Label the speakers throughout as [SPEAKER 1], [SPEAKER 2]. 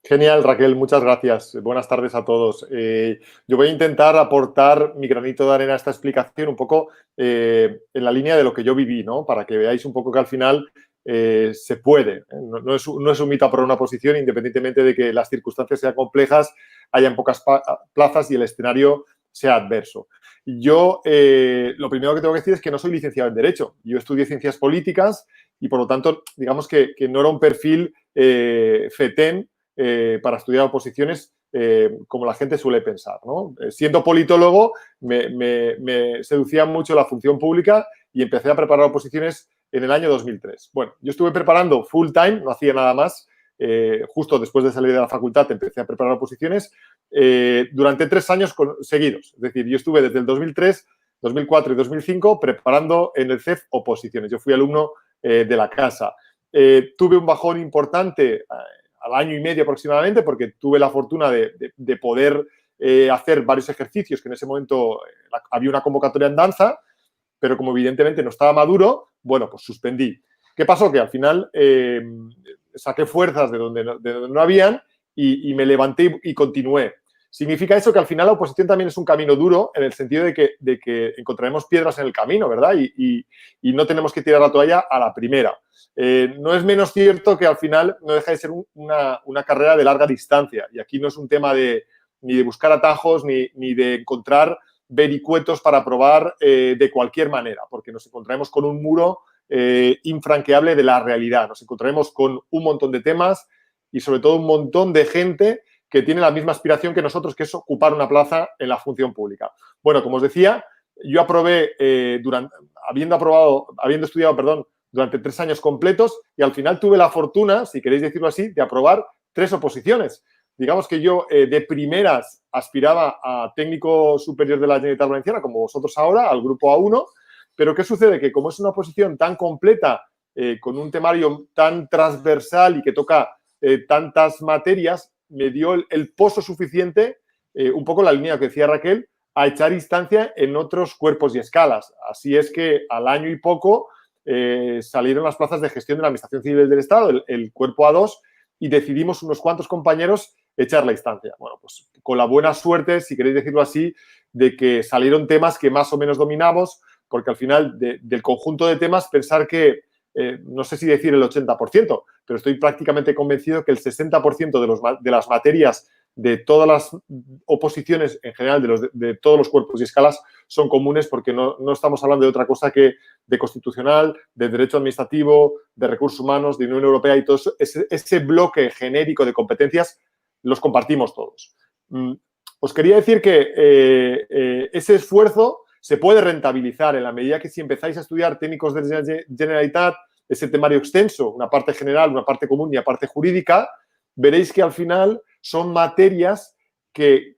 [SPEAKER 1] Genial, Raquel, muchas gracias. Buenas tardes a todos. Yo voy a intentar aportar mi granito de arena a esta explicación un poco en la línea de lo que yo viví, ¿no? Para que veáis un poco que al final se puede. No es un mito por una posición, independientemente de que las circunstancias sean complejas, hayan pocas plazas y el escenario sea adverso. Yo lo primero que tengo que decir es que no soy licenciado en Derecho. Yo estudié Ciencias Políticas y, por lo tanto, digamos que no era un perfil FETEN para estudiar oposiciones como la gente suele pensar, ¿no? Siendo politólogo, me seducía mucho la función pública y empecé a preparar oposiciones en el año 2003. Bueno, yo estuve preparando full time, no hacía nada más. Justo después de salir de la facultad empecé a preparar oposiciones durante 3 años seguidos. Es decir, yo estuve desde el 2003, 2004 y 2005 preparando en el CEF oposiciones. Yo fui alumno de la casa. Tuve un bajón importante al año y medio aproximadamente, porque tuve la fortuna de poder hacer varios ejercicios, que en ese momento había una convocatoria en danza, pero como evidentemente no estaba maduro, bueno, pues suspendí. ¿Qué pasó? Que al final saqué fuerzas de donde no habían y me levanté y continué. Significa eso que al final la oposición también es un camino duro en el sentido de que encontraremos piedras en el camino, ¿verdad? Y no tenemos que tirar la toalla a la primera. No es menos cierto que al final no deja de ser una carrera de larga distancia. Y aquí no es un tema ni de buscar atajos ni de encontrar vericuetos para probar de cualquier manera, porque nos encontraremos con un muro infranqueable de la realidad. Nos encontraremos con un montón de temas y sobre todo un montón de gente que tiene la misma aspiración que nosotros, que es ocupar una plaza en la función pública. Bueno, como os decía, yo aprobé habiendo estudiado, durante 3 años completos y al final tuve la fortuna, si queréis decirlo así, de aprobar 3 oposiciones. Digamos que yo de primeras aspiraba a técnico superior de la Generalitat Valenciana, como vosotros ahora, al grupo A1, pero ¿qué sucede? Que como es una oposición tan completa, con un temario tan transversal y que toca tantas materias, me dio el pozo suficiente, un poco la línea que decía Raquel, a echar instancia en otros cuerpos y escalas. Así es que al año y poco salieron las plazas de gestión de la Administración Civil del Estado, el cuerpo A2, y decidimos unos cuantos compañeros echar la instancia. Bueno, pues con la buena suerte, si queréis decirlo así, de que salieron temas que más o menos dominamos, porque al final del conjunto de temas pensar que, no sé si decir el 80%, pero estoy prácticamente convencido que el 60% de las materias de todas las oposiciones en general, de todos los cuerpos y escalas, son comunes porque no estamos hablando de otra cosa que de constitucional, de derecho administrativo, de recursos humanos, de Unión Europea y todo eso, ese bloque genérico de competencias los compartimos todos. Os quería decir que ese esfuerzo se puede rentabilizar en la medida que si empezáis a estudiar técnicos de Generalitat, ese temario extenso, una parte general, una parte común y una parte jurídica, veréis que al final son materias que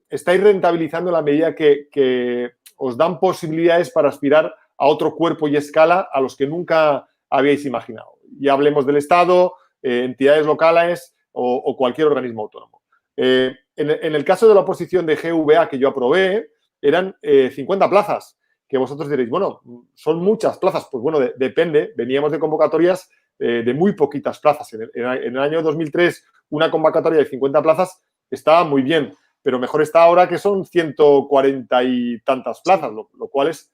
[SPEAKER 1] estáis rentabilizando en la medida que os dan posibilidades para aspirar a otro cuerpo y escala a los que nunca habíais imaginado. Ya hablemos del Estado, entidades locales o cualquier organismo autónomo. En el caso de la oposición de GVA que yo aprobé, eran 50 plazas, que vosotros diréis, bueno, son muchas plazas. Pues bueno, depende. Veníamos de convocatorias de muy poquitas plazas. En el año 2003, una convocatoria de 50 plazas estaba muy bien, pero mejor está ahora que son 140 y tantas plazas, lo cual es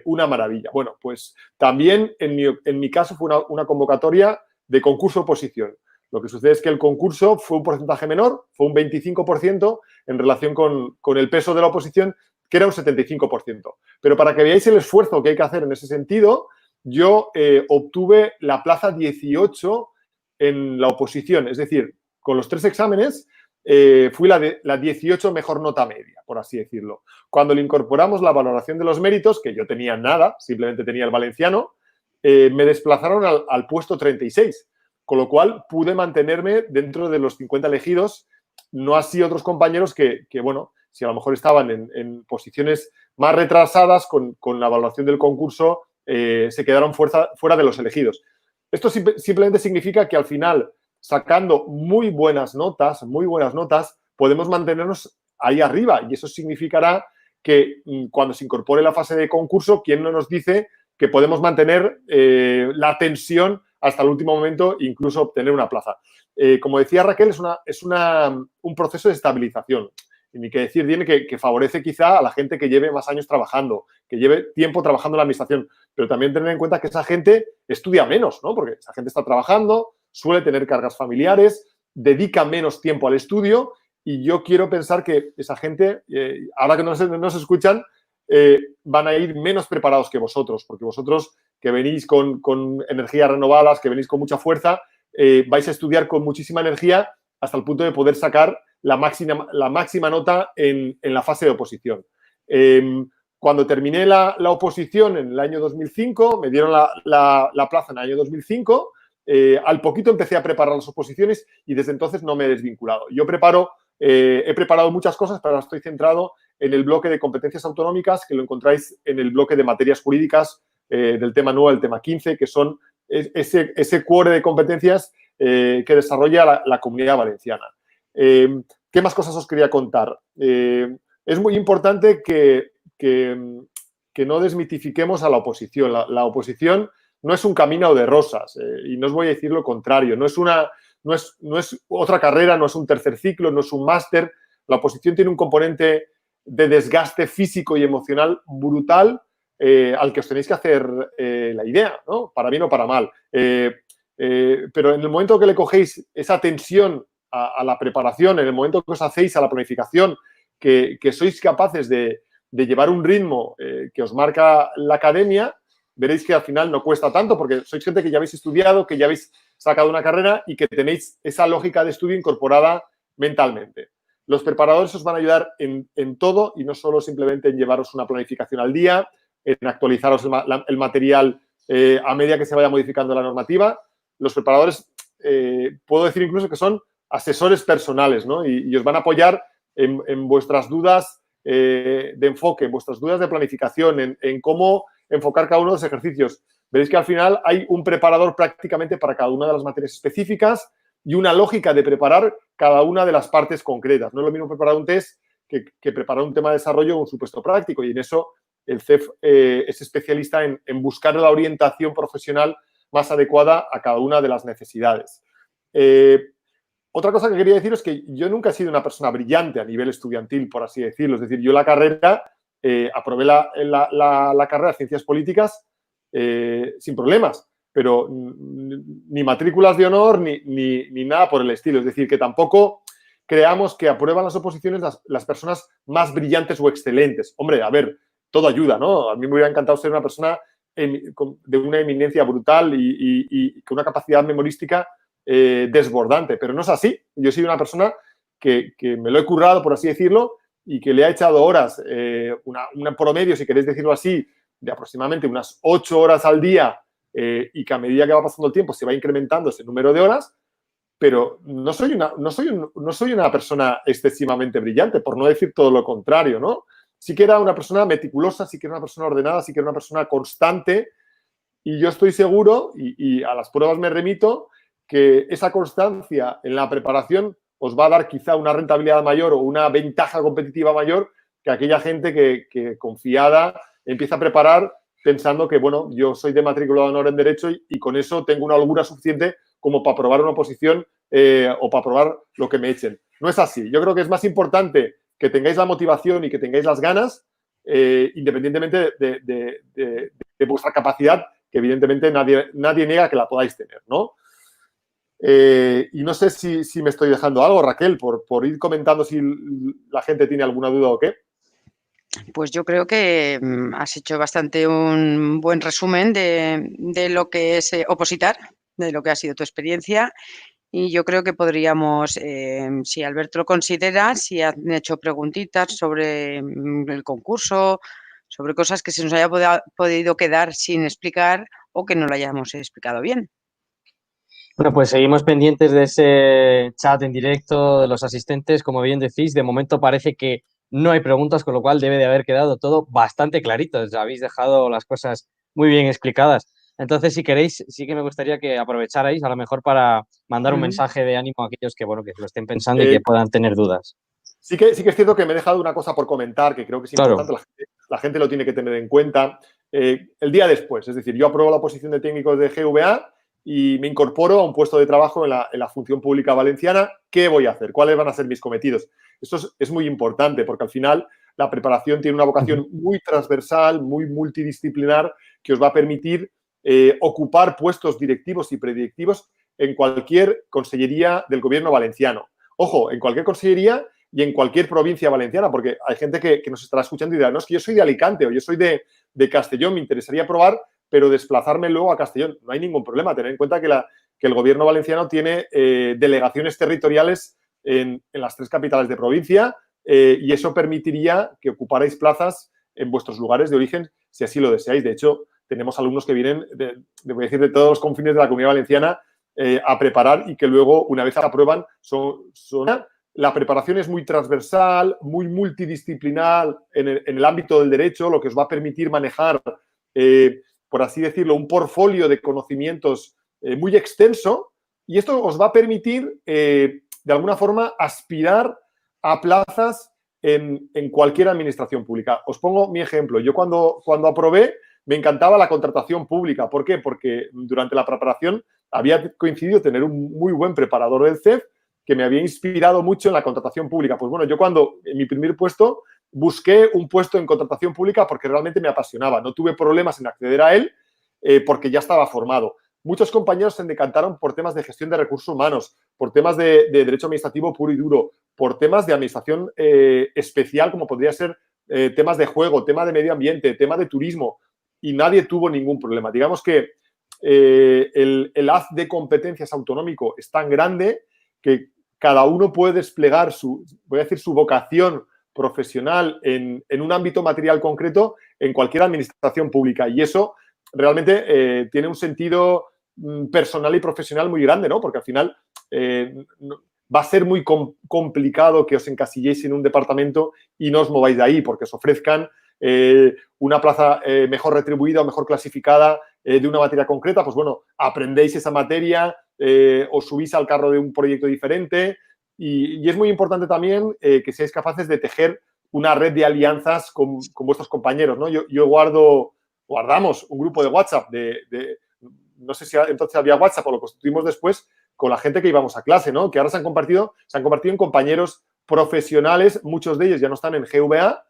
[SPEAKER 1] una maravilla. Bueno, pues también en mi caso fue una convocatoria de concurso-oposición. Lo que sucede es que el concurso fue un porcentaje menor, fue un 25% en relación con el peso de la oposición, que era un 75%. Pero para que veáis el esfuerzo que hay que hacer en ese sentido, yo obtuve la plaza 18 en la oposición. Es decir, con los 3 exámenes fui la 18 mejor nota media, por así decirlo. Cuando le incorporamos la valoración de los méritos, que yo tenía nada, simplemente tenía el valenciano, me desplazaron al puesto 36. Con lo cual, pude mantenerme dentro de los 50 elegidos, no así otros compañeros que bueno, si a lo mejor estaban en posiciones más retrasadas con la evaluación del concurso, se quedaron fuera de los elegidos. Esto simplemente significa que al final, sacando muy buenas notas, podemos mantenernos ahí arriba y eso significará que cuando se incorpore la fase de concurso, ¿quién no nos dice que podemos mantener la tensión hasta el último momento, incluso obtener una plaza. Como decía Raquel, es un proceso de estabilización. Y ni que decir tiene que favorece quizá a la gente que lleve más años trabajando, que lleve tiempo trabajando en la administración, pero también tener en cuenta que esa gente estudia menos, ¿no? Porque esa gente está trabajando, suele tener cargas familiares, dedica menos tiempo al estudio y yo quiero pensar que esa gente, ahora que no se escuchan, van a ir menos preparados que vosotros, porque vosotros que venís con energías renovadas, que venís con mucha fuerza, vais a estudiar con muchísima energía hasta el punto de poder sacar la máxima nota en la fase de oposición. Cuando terminé la oposición en el año 2005, me dieron la plaza en el año 2005, al poquito empecé a preparar las oposiciones y desde entonces no me he desvinculado. Yo he preparado muchas cosas, pero ahora estoy centrado en el bloque de competencias autonómicas, que lo encontráis en el bloque de materias jurídicas del tema 9 al tema 15, que son ese core de competencias que desarrolla la Comunidad Valenciana. ¿Qué más cosas os quería contar? Es muy importante que no desmitifiquemos a la oposición. La oposición no es un camino de rosas y no os voy a decir lo contrario. No es otra carrera, no es un tercer ciclo, no es un máster. La oposición tiene un componente de desgaste físico y emocional brutal al que os tenéis que hacer la idea, ¿no? Para bien o para mal. Pero en el momento que le cogéis esa tensión a la preparación, en el momento que os hacéis a la planificación, que sois capaces de llevar un ritmo que os marca la academia, veréis que al final no cuesta tanto porque sois gente que ya habéis estudiado, que ya habéis sacado una carrera y que tenéis esa lógica de estudio incorporada mentalmente. Los preparadores os van a ayudar en todo y no solo simplemente en llevaros una planificación al día, en actualizaros el material a medida que se vaya modificando la normativa. Los preparadores, puedo decir incluso que son asesores personales, ¿no? Y os van a apoyar en vuestras dudas de enfoque, en vuestras dudas de planificación, en cómo enfocar cada uno de los ejercicios. Veréis que al final hay un preparador prácticamente para cada una de las materias específicas y una lógica de preparar cada una de las partes concretas. No es lo mismo preparar un test que preparar un tema de desarrollo o un supuesto práctico. Y en eso el CEF es especialista en buscar la orientación profesional más adecuada a cada una de las necesidades. Otra cosa que quería decir es que yo nunca he sido una persona brillante a nivel estudiantil, por así decirlo. Es decir, yo la carrera, aprobé la carrera de Ciencias Políticas sin problemas, pero ni matrículas de honor ni nada por el estilo. Es decir, que tampoco creamos que aprueban las oposiciones las personas más brillantes o excelentes. Hombre, a ver, todo ayuda, ¿no? A mí me hubiera encantado ser una persona de una eminencia brutal y con una capacidad memorística desbordante, pero no es así. Yo soy una persona que me lo he currado, por así decirlo, y que le ha echado horas, una promedio, si queréis decirlo así, de aproximadamente unas 8 horas al día y que a medida que va pasando el tiempo se va incrementando ese número de horas, pero no soy una persona excesivamente brillante, por no decir todo lo contrario, ¿no? Sí que era una persona meticulosa, sí que era una persona ordenada, sí que era una persona constante y yo estoy seguro, y a las pruebas me remito, que esa constancia en la preparación os va a dar quizá una rentabilidad mayor o una ventaja competitiva mayor que aquella gente que confiada empieza a preparar pensando que, bueno, yo soy de matrícula de honor en Derecho y con eso tengo una holgura suficiente como para aprobar una oposición o para aprobar lo que me echen. No es así. Yo creo que es más importante que tengáis la motivación y que tengáis las ganas, independientemente de vuestra capacidad, que evidentemente nadie niega que la podáis tener, ¿no? Y no sé si me estoy dejando algo, Raquel, por ir comentando si la gente tiene alguna duda o qué.
[SPEAKER 2] Pues yo creo que has hecho bastante un buen resumen de lo que es opositar, de lo que ha sido tu experiencia. Y yo creo que podríamos, si Alberto lo considera, si han hecho preguntitas sobre el concurso, sobre cosas que se nos haya podido quedar sin explicar o que no lo hayamos explicado bien.
[SPEAKER 3] Bueno, pues seguimos pendientes de ese chat en directo de los asistentes. Como bien decís, de momento parece que no hay preguntas, con lo cual debe de haber quedado todo bastante clarito. Habéis dejado las cosas muy bien explicadas. Entonces, si queréis, sí que me gustaría que aprovecharais a lo mejor para mandar un mensaje de ánimo a aquellos que, bueno, que lo estén pensando y que puedan tener dudas.
[SPEAKER 1] Sí que es cierto que me he dejado una cosa por comentar, que creo que es importante,
[SPEAKER 3] Claro.
[SPEAKER 1] la gente lo tiene que tener en cuenta. El día después, es decir, yo apruebo la oposición de técnicos de GVA y me incorporo a un puesto de trabajo en la función pública valenciana. ¿Qué voy a hacer? ¿Cuáles van a ser mis cometidos? Esto es muy importante porque al final la preparación tiene una vocación muy transversal, muy multidisciplinar, que os va a permitir ocupar puestos directivos y predirectivos en cualquier consellería del gobierno valenciano. Ojo, en cualquier consellería y en cualquier provincia valenciana, porque hay gente que nos estará escuchando y dirá, no, es que yo soy de Alicante o yo soy de Castellón, me interesaría probar, pero desplazarme luego a Castellón. No hay ningún problema. Tener en cuenta que el gobierno valenciano tiene delegaciones territoriales en las 3 capitales de provincia y eso permitiría que ocuparais plazas en vuestros lugares de origen si así lo deseáis. De hecho, tenemos alumnos que vienen, voy a decir, de todos los confines de la Comunidad Valenciana a preparar y que luego, una vez aprueban, la preparación es muy transversal, muy multidisciplinar en el ámbito del derecho, lo que os va a permitir manejar, por así decirlo, un portfolio de conocimientos muy extenso y esto os va a permitir, de alguna forma, aspirar a plazas en cualquier administración pública. Os pongo mi ejemplo. Yo cuando aprobé me encantaba la contratación pública. ¿Por qué? Porque durante la preparación había coincidido tener un muy buen preparador del CEF que me había inspirado mucho en la contratación pública. Pues bueno, yo cuando en mi primer puesto busqué un puesto en contratación pública porque realmente me apasionaba. No tuve problemas en acceder a él porque ya estaba formado. Muchos compañeros se decantaron por temas de gestión de recursos humanos, por temas de derecho administrativo puro y duro, por temas de administración especial, como podría ser temas de juego, tema de medio ambiente, tema de turismo, y nadie tuvo ningún problema. Digamos que el haz de competencias autonómico es tan grande que cada uno puede desplegar su vocación profesional en un ámbito material concreto en cualquier administración pública. Y eso realmente tiene un sentido personal y profesional muy grande, ¿no? Porque al final va a ser muy complicado que os encasilléis en un departamento y no os mováis de ahí, porque os ofrezcan una plaza mejor retribuida o mejor clasificada de una materia concreta. Pues bueno, aprendéis esa materia, os subís al carro de un proyecto diferente y es muy importante también que seáis capaces de tejer una red de alianzas con vuestros compañeros, ¿no? Yo guardamos un grupo de WhatsApp no sé si entonces había WhatsApp o lo constituimos después, con la gente que íbamos a clase, ¿no? Que ahora se han convertido en compañeros profesionales, muchos de ellos ya no están en GVA,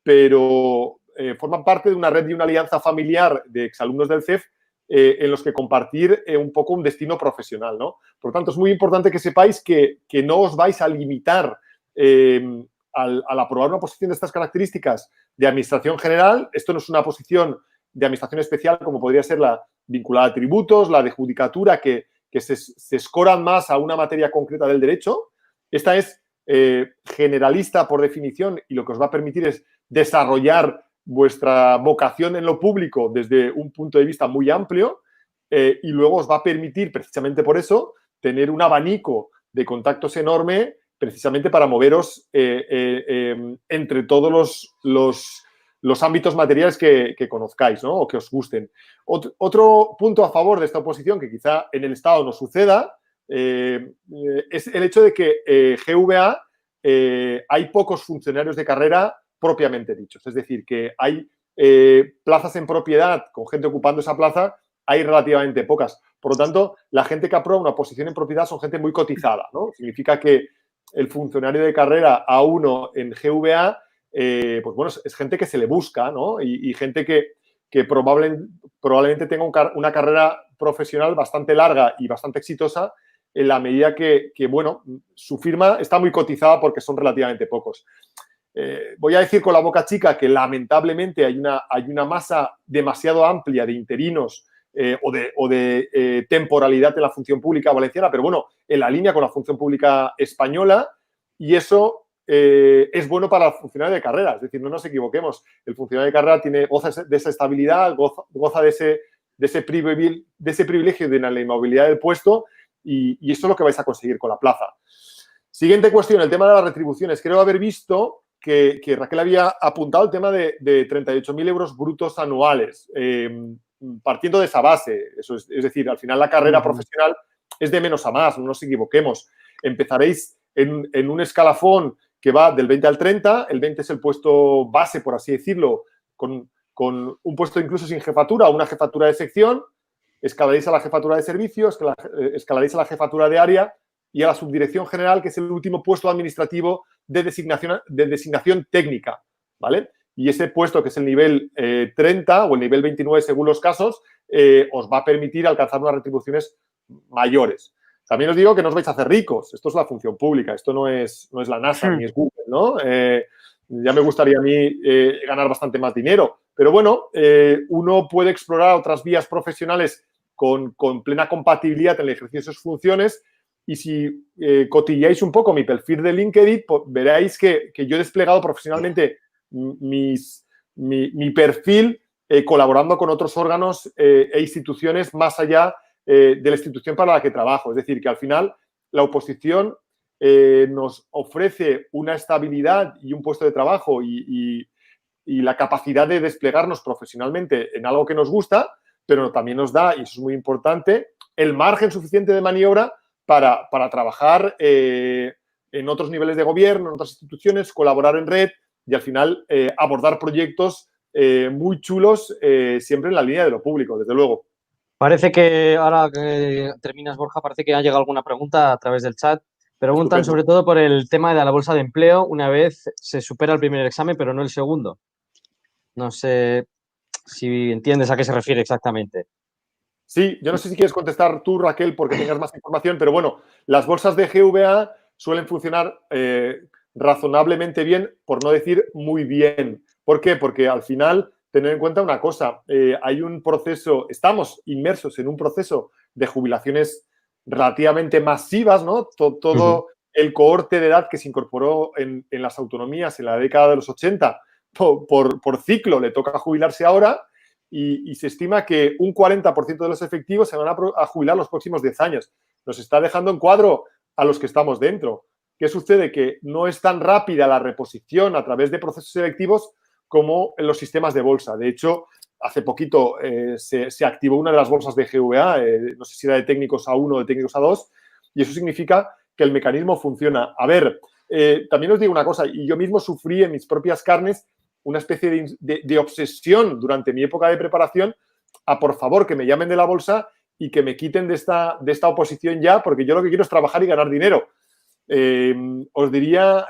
[SPEAKER 1] pero forman parte de una red y una alianza familiar de exalumnos del CEF en los que compartir un poco un destino profesional, ¿no? Por lo tanto, es muy importante que sepáis que no os vais a limitar al aprobar una posición de estas características de administración general. Esto no es una posición de administración especial como podría ser la vinculada a tributos, la de judicatura, que se escoran más a una materia concreta del derecho. Esta es generalista por definición y lo que os va a permitir es desarrollar vuestra vocación en lo público desde un punto de vista muy amplio y luego os va a permitir, precisamente por eso, tener un abanico de contactos enorme precisamente para moveros entre todos los ámbitos materiales que conozcáis, ¿no? O que os gusten. Otro punto a favor de esta oposición, que quizá en el Estado no suceda, es el hecho de que GVA hay pocos funcionarios de carrera propiamente dichos. Es decir, que hay plazas en propiedad con gente ocupando esa plaza, hay relativamente pocas. Por lo tanto, la gente que aprueba una posición en propiedad son gente muy cotizada, ¿no? Significa que el funcionario de carrera A1 en GVA, pues bueno, es gente que se le busca, ¿no? Y gente que probablemente tenga una carrera profesional bastante larga y bastante exitosa en la medida que, bueno, su firma está muy cotizada porque son relativamente pocos. Voy a decir con la boca chica que lamentablemente hay una masa demasiado amplia de interinos o de temporalidad en la función pública valenciana, pero bueno, en la línea con la función pública española, y eso es bueno para el funcionario de carrera. Es decir, no nos equivoquemos, el funcionario de carrera goza de esa estabilidad, goza de ese privilegio de la inmovilidad del puesto y eso es lo que vais a conseguir con la plaza. Siguiente cuestión, el tema de las retribuciones. Creo haber visto que Raquel había apuntado el tema de 38.000 euros brutos anuales. Partiendo de esa base, es decir, al final la carrera profesional es de menos a más, no nos equivoquemos. Empezaréis en un escalafón que va del 20 al 30, el 20 es el puesto base, por así decirlo, con un puesto incluso sin jefatura o una jefatura de sección. escalaréis a la jefatura de servicio, escalaréis a la jefatura de área y a la subdirección general, que es el último puesto administrativo de designación técnica, ¿vale? Y ese puesto, que es el nivel 30 o el nivel 29 según los casos, os va a permitir alcanzar unas retribuciones mayores. También os digo que no os vais a hacer ricos. Esto es la función pública. Esto no es la NASA ni es Google, ¿no? Ya me gustaría a mí ganar bastante más dinero. Pero bueno, uno puede explorar otras vías profesionales con plena compatibilidad en el ejercicio de sus funciones. Y si cotilleáis un poco mi perfil de LinkedIn, pues veréis que yo he desplegado profesionalmente mi perfil colaborando con otros órganos e instituciones más allá de la institución para la que trabajo. Es decir, que al final la oposición nos ofrece una estabilidad y un puesto de trabajo y la capacidad de desplegarnos profesionalmente en algo que nos gusta, pero también nos da, y eso es muy importante, el margen suficiente de maniobra para trabajar en otros niveles de gobierno, en otras instituciones, colaborar en red y al final abordar proyectos muy chulos siempre en la línea de lo público, desde luego.
[SPEAKER 3] Parece que ahora que terminas, Borja, parece que ha llegado alguna pregunta a través del chat. Preguntan
[SPEAKER 1] Estupendo.
[SPEAKER 3] sobre todo por el tema de la bolsa de empleo una vez se supera el primer examen, pero no el segundo. No sé si entiendes a qué se refiere exactamente.
[SPEAKER 1] Sí, yo no sé si quieres contestar tú, Raquel, porque tengas más información, pero bueno, las bolsas de GVA suelen funcionar razonablemente bien, por no decir muy bien. ¿Por qué? Porque al final, tener en cuenta una cosa, hay un proceso, estamos inmersos en un proceso de jubilaciones relativamente masivas, ¿no? Todo el cohorte de edad que se incorporó en las autonomías en la década de los 80 por ciclo le toca jubilarse ahora. Y se estima que un 40% de los efectivos se van a jubilar los próximos 10 años. Nos está dejando en cuadro a los que estamos dentro. ¿Qué sucede? Que no es tan rápida la reposición a través de procesos selectivos como en los sistemas de bolsa. De hecho, hace poquito se activó una de las bolsas de GVA, no sé si era de técnicos A1 o de técnicos A2, y eso significa que el mecanismo funciona. A ver, también os digo una cosa, y yo mismo sufrí en mis propias carnes una especie de obsesión durante mi época de preparación a, por favor, que me llamen de la bolsa y que me quiten de esta oposición ya, porque yo lo que quiero es trabajar y ganar dinero. Os diría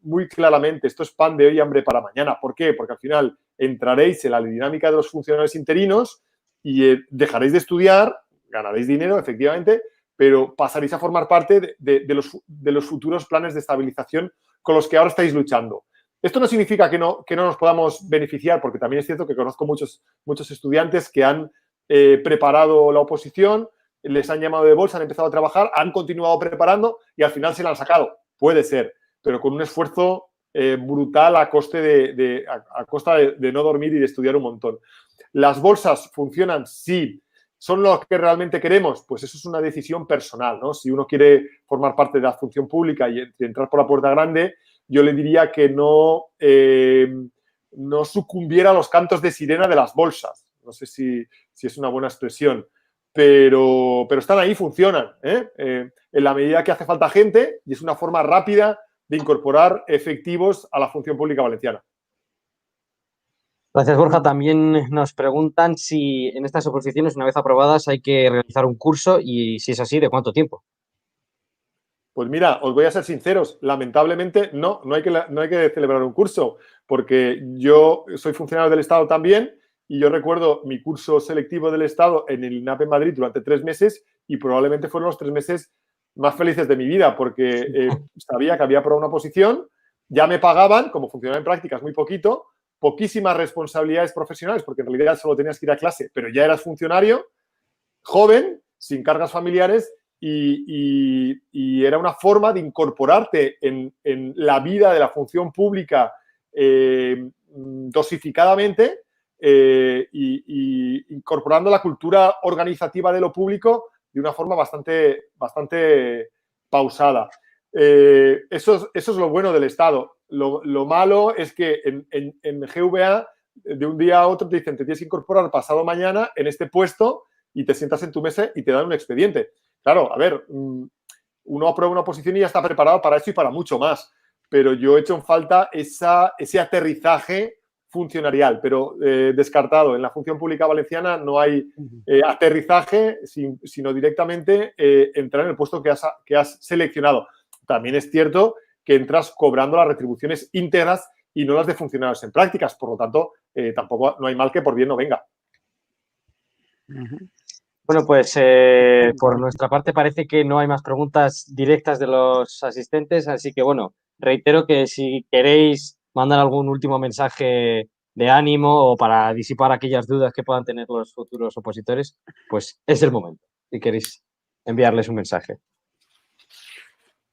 [SPEAKER 1] muy claramente, esto es pan de hoy y hambre para mañana. ¿Por qué? Porque al final entraréis en la dinámica de los funcionarios interinos y dejaréis de estudiar, ganaréis dinero, efectivamente, pero pasaréis a formar parte de los futuros planes de estabilización con los que ahora estáis luchando. Esto no significa que no nos podamos beneficiar, porque también es cierto que conozco muchos estudiantes que han preparado la oposición, les han llamado de bolsa, han empezado a trabajar, han continuado preparando y al final se la han sacado. Puede ser, pero con un esfuerzo brutal a costa de no dormir y de estudiar un montón. ¿Las bolsas funcionan? Sí. ¿Son lo que realmente queremos? Pues eso es una decisión personal, ¿no? Si uno quiere formar parte de la función pública y entrar por la puerta grande, yo le diría que no sucumbiera a los cantos de sirena de las bolsas. No sé si es una buena expresión, pero están ahí, funcionan, en la medida que hace falta gente y es una forma rápida de incorporar efectivos a la función pública valenciana.
[SPEAKER 3] Gracias, Borja. También nos preguntan si en estas oposiciones, una vez aprobadas, hay que realizar un curso y, si es así, ¿de cuánto tiempo?
[SPEAKER 1] Pues mira, os voy a ser sinceros, lamentablemente no hay que celebrar un curso, porque yo soy funcionario del Estado también y yo recuerdo mi curso selectivo del Estado en el INAP en Madrid durante 3 meses y probablemente fueron los 3 meses más felices de mi vida, porque sabía que había aprobado una oposición, ya me pagaban, como funcionario en prácticas, muy poquito, poquísimas responsabilidades profesionales, porque en realidad solo tenías que ir a clase, pero ya eras funcionario, joven, sin cargas familiares, y era una forma de incorporarte en la vida de la función pública dosificadamente y incorporando la cultura organizativa de lo público de una forma bastante pausada. Eso es lo bueno del Estado. Lo malo es que en GVA de un día a otro te dicen te tienes que incorporar pasado mañana en este puesto y te sientas en tu mesa y te dan un expediente. Claro, a ver, uno aprueba una oposición y ya está preparado para eso y para mucho más. Pero yo he hecho en falta ese aterrizaje funcionarial, pero descartado. En la función pública valenciana no hay aterrizaje, sino directamente entrar en el puesto que has seleccionado. También es cierto que entras cobrando las retribuciones íntegras y no las de funcionarios en prácticas. Por lo tanto, tampoco no hay mal que por bien no venga.
[SPEAKER 3] Bueno, pues por nuestra parte parece que no hay más preguntas directas de los asistentes, así que bueno, reitero que si queréis mandar algún último mensaje de ánimo o para disipar aquellas dudas que puedan tener los futuros opositores, pues es el momento, si queréis enviarles un mensaje.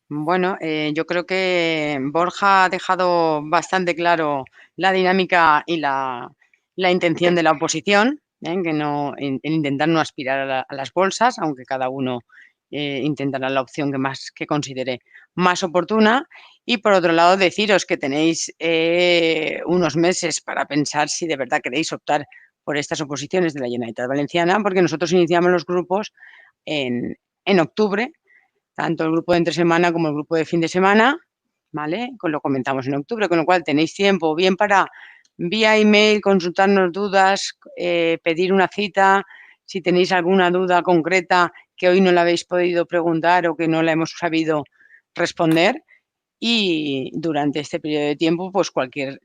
[SPEAKER 2] Bueno, yo creo que Borja ha dejado bastante claro la dinámica y la intención de la oposición, que no, en intentar no aspirar a las bolsas, aunque cada uno intentará la opción que considere más oportuna. Y por otro lado, deciros que tenéis unos meses para pensar si de verdad queréis optar por estas oposiciones de la Generalitat Valenciana, porque nosotros iniciamos los grupos en octubre, tanto el grupo de entre semana como el grupo de fin de semana, ¿vale? Lo comentamos en octubre, con lo cual tenéis tiempo bien para vía email consultarnos dudas, pedir una cita, si tenéis alguna duda concreta que hoy no la habéis podido preguntar o que no la hemos sabido responder. Y durante este periodo de tiempo, pues cualquier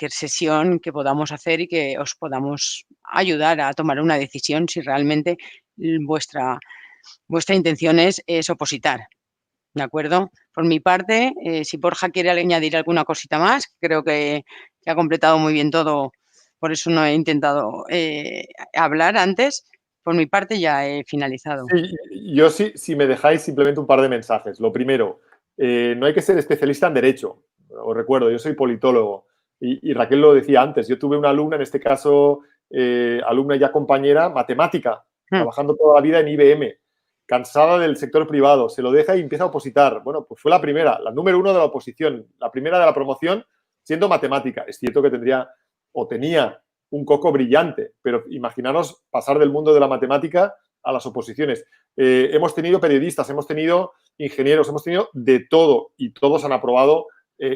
[SPEAKER 2] sesión que podamos hacer y que os podamos ayudar a tomar una decisión si realmente vuestra intención es opositar, ¿de acuerdo? Por mi parte, si Borja quiere añadir alguna cosita más, creo que ha completado muy bien todo, por eso no he intentado hablar antes. Por mi parte ya he finalizado.
[SPEAKER 1] Sí, yo sí, si me dejáis simplemente un par de mensajes. Lo primero, no hay que ser especialista en Derecho. Os recuerdo, yo soy politólogo y Raquel lo decía antes. Yo tuve una alumna, en este caso, alumna ya compañera, matemática, trabajando toda la vida en IBM, cansada del sector privado, se lo deja y empieza a opositar. Bueno, pues fue la primera, la número 1 de la oposición, la primera de la promoción, siendo matemática. Es cierto que tenía un coco brillante, pero imaginaros pasar del mundo de la matemática a las oposiciones. Hemos tenido periodistas, hemos tenido ingenieros, hemos tenido de todo y todos han aprobado,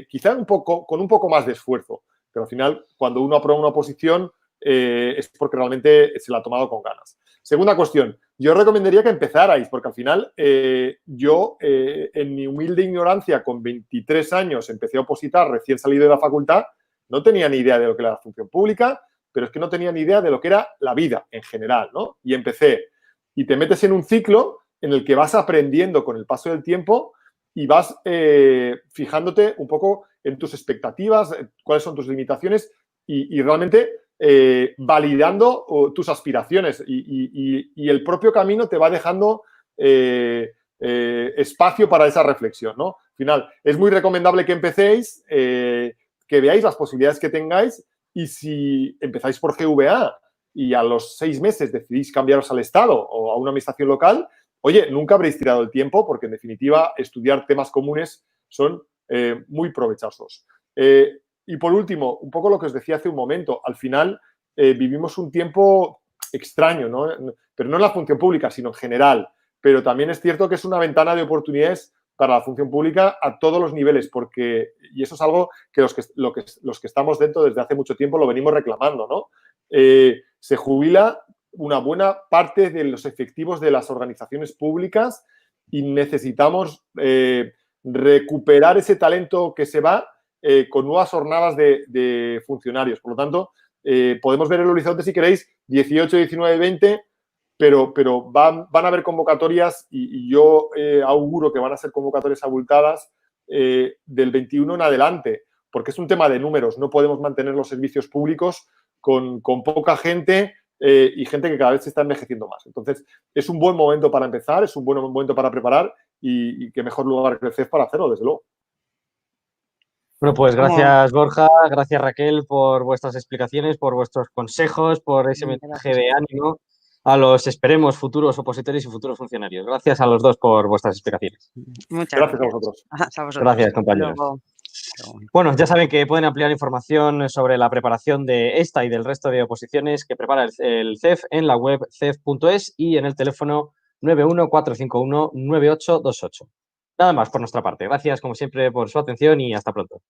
[SPEAKER 1] quizá con un poco más de esfuerzo, pero al final cuando uno aprueba una oposición es porque realmente se la ha tomado con ganas. Segunda cuestión, yo recomendaría que empezarais, porque al final yo en mi humilde ignorancia con 23 años empecé a opositar recién salido de la facultad, no tenía ni idea de lo que era la función pública, pero es que no tenía ni idea de lo que era la vida en general, ¿no? Y empecé. Y te metes en un ciclo en el que vas aprendiendo con el paso del tiempo y vas fijándote un poco en tus expectativas, cuáles son tus limitaciones y realmente validando tus aspiraciones. Y el propio camino te va dejando espacio para esa reflexión, ¿no? Al final, es muy recomendable que empecéis, que veáis las posibilidades que tengáis y si empezáis por GVA y a los 6 meses decidís cambiaros al Estado o a una administración local, oye, nunca habréis tirado el tiempo porque, en definitiva, estudiar temas comunes son muy provechosos. Y, por último, un poco lo que os decía hace un momento, al final vivimos un tiempo extraño, ¿no? Pero no en la función pública, sino en general. Pero también es cierto que es una ventana de oportunidades para la función pública a todos los niveles, porque, y eso es algo que los que estamos dentro desde hace mucho tiempo lo venimos reclamando, ¿no? Se jubila una buena parte de los efectivos de las organizaciones públicas y necesitamos recuperar ese talento que se va con nuevas jornadas de funcionarios. Por lo tanto, podemos ver el horizonte, si queréis, 18, 19, 20, pero van a haber convocatorias y yo auguro que van a ser convocatorias abultadas del 21 en adelante, porque es un tema de números. No podemos mantener los servicios públicos con poca gente y gente que cada vez se está envejeciendo más. Entonces, es un buen momento para empezar, es un buen momento para preparar y qué mejor lugar que el CEF para hacerlo, desde luego.
[SPEAKER 3] Bueno, pues gracias Borja, gracias Raquel por vuestras explicaciones, por vuestros consejos, por ese mensaje de ánimo a los, esperemos, futuros opositores y futuros funcionarios. Gracias a los dos por vuestras explicaciones.
[SPEAKER 2] Muchas
[SPEAKER 1] gracias. A vosotros.
[SPEAKER 3] Gracias, compañeros. Bueno, ya saben que pueden ampliar información sobre la preparación de esta y del resto de oposiciones que prepara el CEF en la web cef.es y en el teléfono 914519828. Nada más por nuestra parte. Gracias, como siempre, por su atención y hasta pronto.